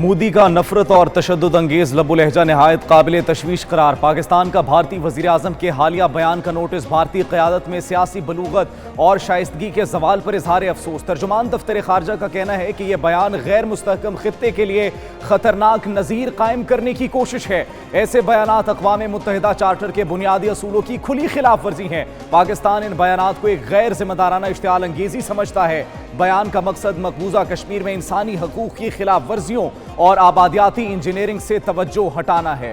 मोदी का नफरत और तशद्दुद अंगेज लबो लहजा नहायत काबिल तशवीश करार। पाकिस्तान का भारतीय वजीर आजम के हालिया बयान का नोटिस भारतीय क़यादत में सियासी बलूगत और शाइस्तगी के जवाल पर इजहार अफसोस। तर्जुमान दफ्तर खारजा का कहना है कि यह बयान गैर मुस्तहकम खित्ते के लिए खतरनाक नज़ीर कायम करने की कोशिश है। ऐसे बयानात अक़वाम मुत्तहिदा चार्टर के बुनियादी असूलों की खुली खिलाफ वर्जी हैं। पाकिस्तान इन बयानात को एक गैर जिम्मेदाराना इश्तिआल अंगेजी समझता है। बयान का मकसद मकबूजा कश्मीर में इंसानी हकूक़ की खिलाफ वर्जियों और आबादियाती इंजीनियरिंग से तवज्जो हटाना है।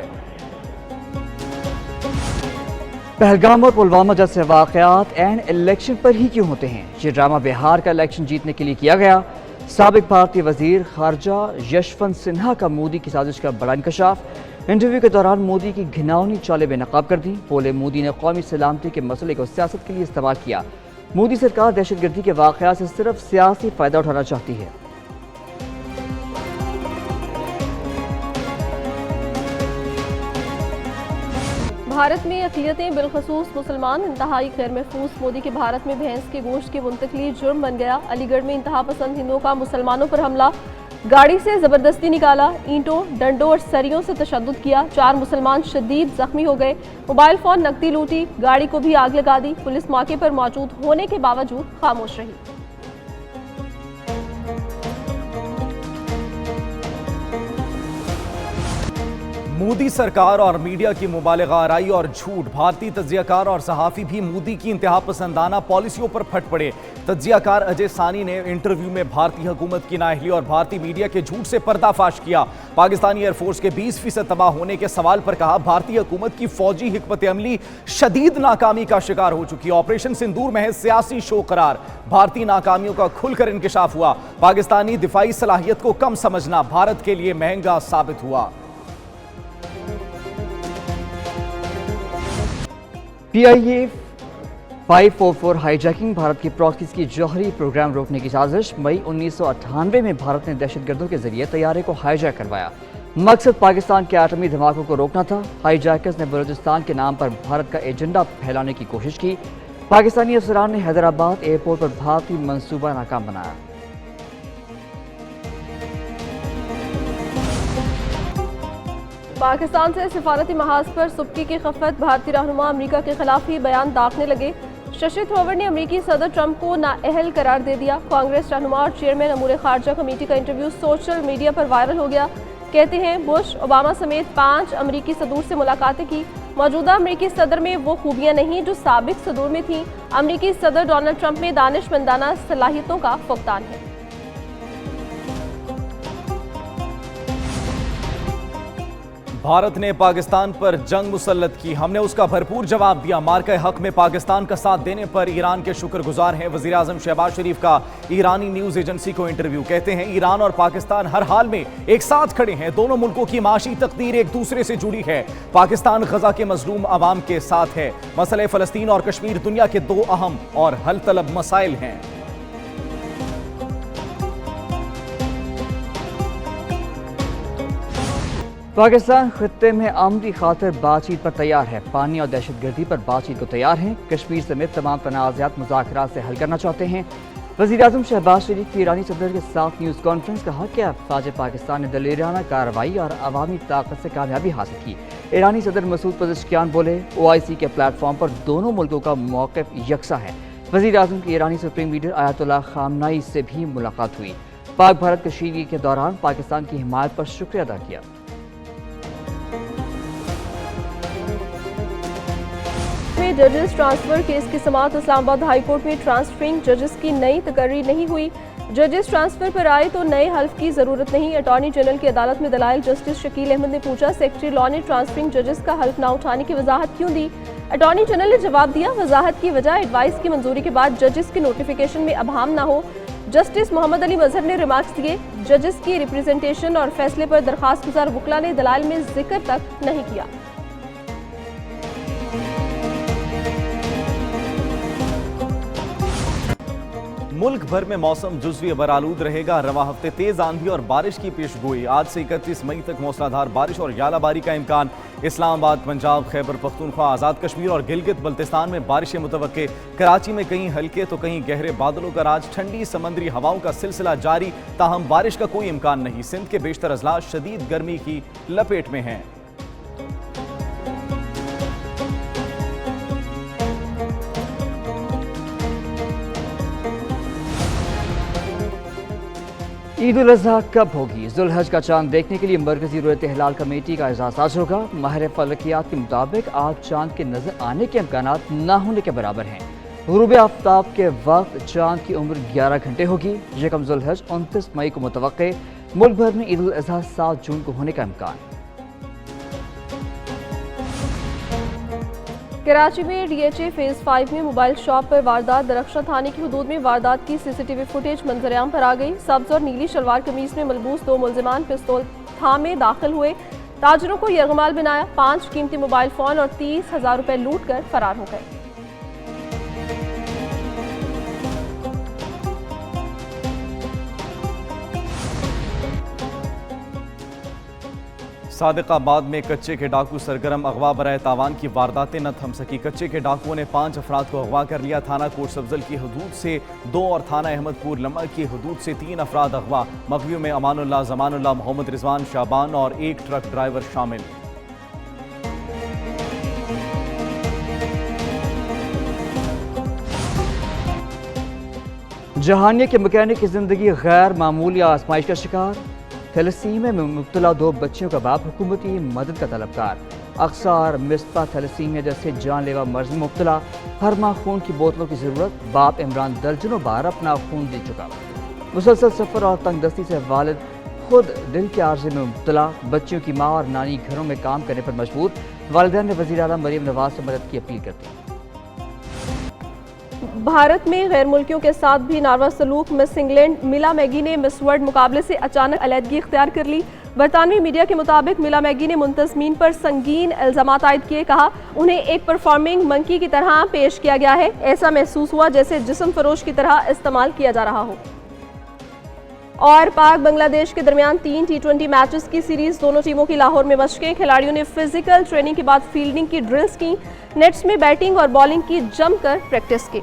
पहलगाम और पुलवामा जैसे वाक़यात एंड इलेक्शन पर ही क्यों होते हैं? ये ड्रामा बिहार का इलेक्शन जीतने के लिए किया गया। साबिक भारतीय वजीर खारजा यशवंत सिन्हा का मोदी की साजिश का बड़ा इंकशाफ। इंटरव्यू के दौरान मोदी की घिनौनी चालें बेनकाब कर दी। बोले मोदी ने कौमी सलामती के मसले को सियासत के लिए इस्तेमाल किया। मोदी सरकार दहशतगर्दी के वाक़यात से सिर्फ सियासी फ़ायदा उठाना चाहती है। भारत में अक़लियतें बिलखसूस मुसलमान इंतहाई खैर महफूज। मोदी के भारत में भैंस के गोश्त की मुंतकली जुर्म बन गया। अलीगढ़ में इंतहा पसंद हिंदुओं का मुसलमानों पर हमला, गाड़ी से ज़बरदस्ती निकाला, ईंटों डंडों और सरियों से तशद्दुद किया। 4 मुसलमान शदीद जख्मी हो गए। मोबाइल फ़ोन नकदी लूटी, गाड़ी को भी आग लगा दी। पुलिस मौके पर मौजूद होने के बावजूद खामोश रही। मोदी सरकार और मीडिया की मुबालिगा आराई और झूठ। भारतीय तज्जियाकार और सहाफ़ी भी मोदी की इंतहा पसंदाना पॉलिसियों पर फट पड़े। तज्जियाकार अजय सानी ने इंटरव्यू में भारतीय हुकूमत की नाअहली और भारतीय मीडिया के झूठ से पर्दाफाश किया। पाकिस्तानी एयरफोर्स के 20% तबाह होने के सवाल पर कहा, भारतीय हुकूमत की फौजी हिकमत अमली शदीद नाकामी का शिकार हो चुकी। ऑपरेशन सिंदूर महज सियासी शो करार। भारतीय नाकामियों का खुलकर इंकशाफ हुआ। पाकिस्तानी दिफाई सलाहियत को कम समझना भारत के लिए महंगा साबित हुआ। PIA 544 हाईजैकिंग भारत की प्रॉक्सीज की जौहरी प्रोग्राम रोकने की साजिश। मई 1998 में भारत ने दहशतगर्दों के जरिए तैयारे को हाईजैक करवाया। मकसद पाकिस्तान के आटमी धमाकों को रोकना था। हाईजैकर्स ने बलूचिस्तान के नाम पर भारत का एजेंडा फैलाने की कोशिश की। पाकिस्तानी अफसरान ने हैदराबाद एयरपोर्ट पर भारतीय मंसूबा नाकाम बनाया। पाकिस्तान से सिफारती महाज पर सुबकी की खफत। भारतीय रहनुमा अमरीका के खिलाफ ही बयान दागने लगे। शशि थरूर ने अमरीकी सदर ट्रंप को नाअहल करार दे दिया। कांग्रेस रहनुमा और चेयरमैन अमूर खारजा कमेटी का इंटरव्यू सोशल मीडिया पर वायरल हो गया। कहते हैं बुश ओबामा समेत 5 अमरीकी सदूर से मुलाकातें की। मौजूदा अमरीकी सदर में वो खूबियां नहीं जो साबिक सदूर में थीं। अमरीकी सदर डोनाल्ड ट्रंप में दानिशमंदाना सलाहियतों का फुकदान है। भारत ने पाकिस्तान पर जंग मुसल्लत की, हमने उसका भरपूर जवाब दिया। मार्का हक में पाकिस्तान का साथ देने पर ईरान के शुक्रगुजार हैं। वज़ीर आज़म शहबाज शरीफ का ईरानी न्यूज़ एजेंसी को इंटरव्यू। कहते हैं ईरान और पाकिस्तान हर हाल में एक साथ खड़े हैं। दोनों मुल्कों की माशी तकदीर एक दूसरे से जुड़ी है। पाकिस्तान गजा के मजलूम अवाम के साथ है। मसले फ़लस्तीन और कश्मीर दुनिया के 2 अहम और हल तलब मसाइल हैं। पाकिस्तान खित्ते में आमदी खातिर बातचीत पर तैयार है। पानी और दहशतगर्दी पर बातचीत को तैयार है। कश्मीर समेत तमाम तनाज़ात मुज़ाकरात से हल करना चाहते हैं। वज़ीर आज़म शहबाज शरीफ की ईरानी सदर के साथ न्यूज़ कॉन्फ्रेंस। कहा कि अफ़वाज पाकिस्तान ने दलेराना कार्रवाई और अवामी ताकत से कामयाबी हासिल की। ईरानी सदर मसूद पज़ेश्कियान बोले, OIC के प्लेटफॉर्म पर दोनों मुल्कों का मौक़िफ़ यकसा है। वज़ीर आज़म की ईरानी सुप्रीम लीडर आयतुल्लाह ख़ामनाई से भी मुलाकात हुई। पाक भारत कशीदगी के दौरान पाकिस्तान की हिमायत पर शुक्रिया अदा किया। जजेस ट्रांसफर केस की समाअत इस्लामाबाद हाई कोर्ट में। ट्रांसफरिंग जजेस की नई तकर्री नहीं हुई। जजेस ट्रांसफर पर आए तो नए हल्फ की जरूरत नहीं। अटॉर्नी जनरल की अदालत में दलाइल। जस्टिस शकील अहमद ने पूछा, सेक्रेटरी लॉ ने ट्रांसफरिंग जजेस का हल्फ ना उठाने की वजाहत क्यों दी? अटॉर्नी जनरल ने जवाब दिया, वजाहत की वजह एडवाइस की मंजूरी के बाद जजेस की नोटिफिकेशन में अभाम ना हो। जस्टिस मोहम्मद अली मजहर ने रिमार्क्स दिए, जजेस की रिप्रेजेंटेशन और फैसले पर दरखास्त गुजार वकला ने दलाइल में जिक्र तक नहीं किया। मुल्क भर में मौसम जुज़वी बरालूद रहेगा। रवा हफ्ते तेज आंधी और बारिश की पेशगोई। आज से 31 मई तक मूसलाधार बारिश और यालाबारी का इम्कान। इस्लामाबाद, पंजाब, खैबर पख्तूनख्वा, आज़ाद कश्मीर और गिलगित बल्तिस्तान में बारिशें मुतवक्के। कराची में कहीं हल्के तो कहीं गहरे बादलों का राज। ठंडी समंदरी हवाओं का सिलसिला जारी, ताहम बारिश का कोई इम्कान नहीं। सिंध के बेशतर अजला शदीद गर्मी की लपेट में हैं। ईद उल अज़हा कब होगी? जुल्हज का चांद देखने के लिए मरकजी रूयत हिलाल कमेटी का एजाज़ होगा। माहिर फलकियात के मुताबिक आज चांद के नजर आने के इम्कानात ना होने के बराबर हैं। गुरूब आफ्ताब के वक्त चांद की उम्र 11 घंटे होगी। यकम जुल्हज 29 मई को मुतवक्के। मुल्क भर में ईद उल अज़हा 7 जून को होने का इम्कान। कराची में डीएचए फेज 5 में मोबाइल शॉप पर वारदात। दरख्शा थाने की हदूद में वारदात की सीसीटीवी फुटेज मंजरेआम पर आ गई। सब्ज और नीली शलवार कमीज में मलबूस 2 मुलजिमान पिस्तौल थामे दाखिल हुए। ताजरों को यरगमाल बनाया। 5 कीमती मोबाइल फोन और 30,000 रुपए लूट कर फरार हो गए। सादिकाबाद में कच्चे के डाकू सरगर्म। अगवा बराए तावान की वारदातें न थम सकी। कच्चे के डाकुओं ने 5 अफराद को अगवा कर लिया। थाना कोट सब्जल की हदूद से 2 और थाना अहमदपुर लम्मा की हदूद से 3 अफराद अगवा। मगवियों में अमानुल्लाह, जमानुल्लाह, मोहम्मद रिजवान, शाबान और एक ट्रक ड्राइवर शामिल। जहानिया के मैकेनिक की जिंदगी गैर मामूली आजमाइश का शिकार। थैलेसीमिया में मुब्तला 2 बच्चियों का बाप हुकूमती मदद का तलबकार। अक्सर मिस्बा थैलेसीमिया जैसे जानलेवा मर्ज में मुब्तला। हर माह खून की बोतलों की जरूरत। बाप इमरान दर्जनों बार अपना खून दे चुका। मुसलसल सफर और तंगदस्ती से वालिद खुद दिल के आर्जे में मुब्तला। बच्चियों की माँ और नानी घरों में काम करने पर मजबूर। वालिदैन ने वज़ीर आज़म मरीम नवाज से मदद की अपील करती। भारत में गैर मुल्कियों के साथ भी नारवा सलूक। मिस इंग्लैंड मिला मैगी ने मिस वर्ल्ड मुकाबले से अचानक अलहदगी इख्तियार कर ली। बरतानवी मीडिया के मुताबिक मिला मैगी ने मुंतजमीन पर संगीन इल्जामात आयद किए। कहा उन्हें एक परफॉर्मिंग मंकी की तरह पेश किया गया है। ऐसा महसूस हुआ जैसे जिस्म फरोश की तरह इस्तेमाल किया जा रहा हो। और पाक बांग्लादेश के दरमियान 3 T20 मैचेस की सीरीज। दोनों टीमों की लाहौर में मशकें। खिलाड़ियों ने फिजिकल ट्रेनिंग के बाद फील्डिंग की ड्रिल्स की। नेट्स में बैटिंग और बॉलिंग की जमकर प्रैक्टिस की।